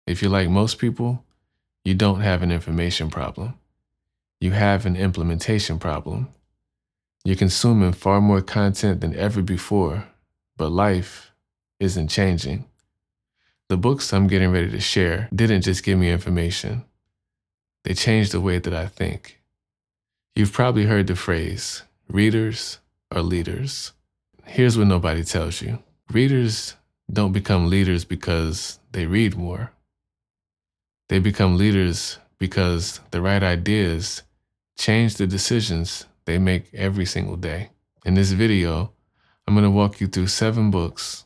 If you're like most people, you don't have an information problem. You have an implementation problem. You're consuming far more content than ever before, but life isn't changing. The books I'm getting ready to share didn't just give me information. They changed the way that I think. You've probably heard the phrase, readers are leaders. Here's what nobody tells you. Readers don't become leaders because they read more. They become leaders because the right ideas change the decisions they make every single day. In this video, I'm going to walk you through 7 books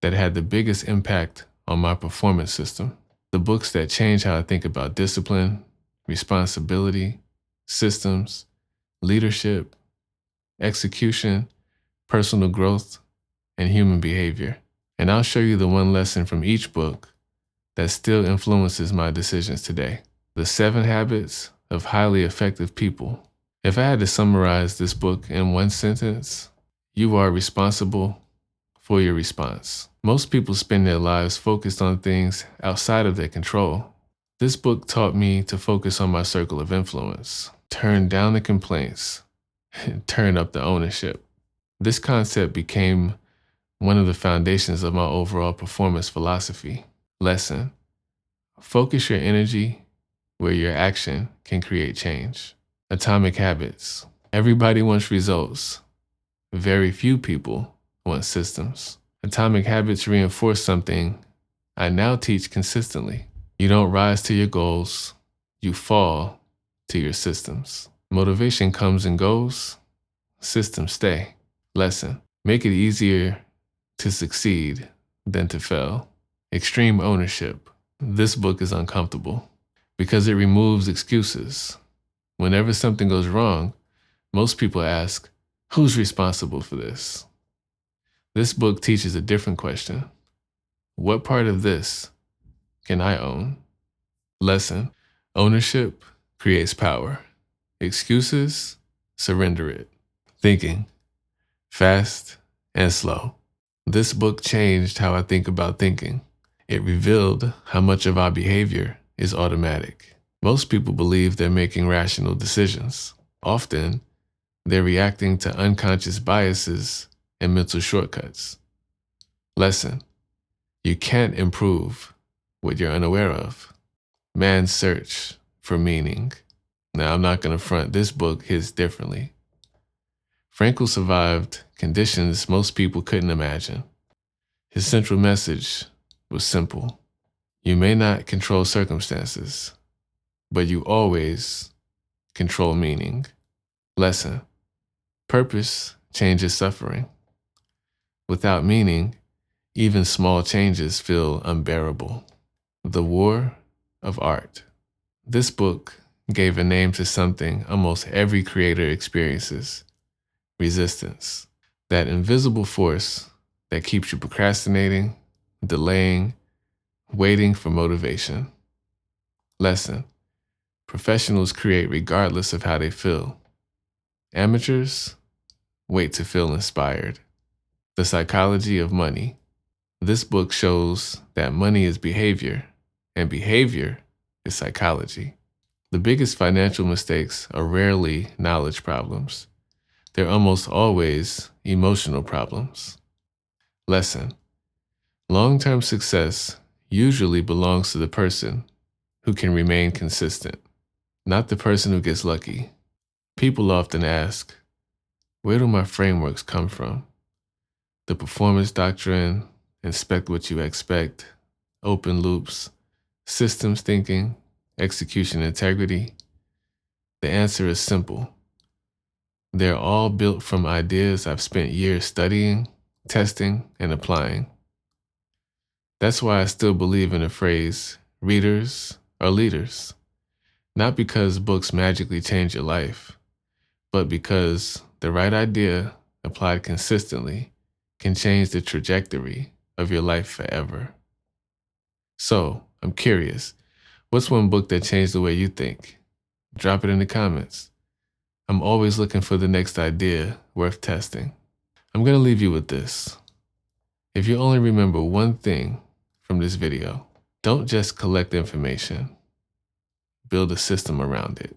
that had the biggest impact on my performance system. The books that change how I think about discipline, responsibility, systems, leadership, execution, personal growth, and human behavior. And I'll show you the one lesson from each book that still influences my decisions today. The 7 Habits of Highly Effective People. If I had to summarize this book in one sentence, you are responsible for your response. Most people spend their lives focused on things outside of their control. This book taught me to focus on my circle of influence, turn down the complaints, and turn up the ownership. This concept became one of the foundations of my overall performance philosophy. Lesson: focus your energy where your action can create change. Atomic Habits. Everybody wants results. Very few people want systems. Atomic Habits reinforce something I now teach consistently. You don't rise to your goals, you fall to your systems. Motivation comes and goes, systems stay. Lesson: make it easier to succeed than to fail. Extreme Ownership. This book is uncomfortable because it removes excuses. Whenever something goes wrong, most people ask, who's responsible for this? This book teaches a different question. What part of this can I own? Lesson: ownership creates power. Excuses, surrender it. Thinking, fast and slow. This book changed how I think about thinking. It revealed how much of our behavior is automatic. Most people believe they're making rational decisions. Often, they're reacting to unconscious biases and mental shortcuts. Lesson: you can't improve what you're unaware of. Man's search for meaning. Now, I'm not going to front, this book hits differently. Frankel survived conditions most people couldn't imagine. His central message was simple. You may not control circumstances, but you always control meaning. Lesson: purpose changes suffering. Without meaning, even small changes feel unbearable. The War of Art. This book gave a name to something almost every creator experiences: resistance. That invisible force that keeps you procrastinating, delaying, waiting for motivation. Lesson: professionals create regardless of how they feel. Amateurs wait to feel inspired. The Psychology of Money. This book shows that money is behavior, and behavior is psychology. The biggest financial mistakes are rarely knowledge problems. They're almost always emotional problems. Lesson: long-term success usually belongs to the person who can remain consistent, not the person who gets lucky. People often ask, where do my frameworks come from? The performance doctrine, inspect what you expect, open loops, systems thinking, execution integrity. The answer is simple. They're all built from ideas I've spent years studying, testing, and applying. That's why I still believe in the phrase, readers are leaders. Not because books magically change your life, but because the right idea applied consistently can change the trajectory of your life forever. So, I'm curious, what's one book that changed the way you think? Drop it in the comments. I'm always looking for the next idea worth testing. I'm going to leave you with this. If you only remember one thing from this video, Don't just collect information, build a system around it.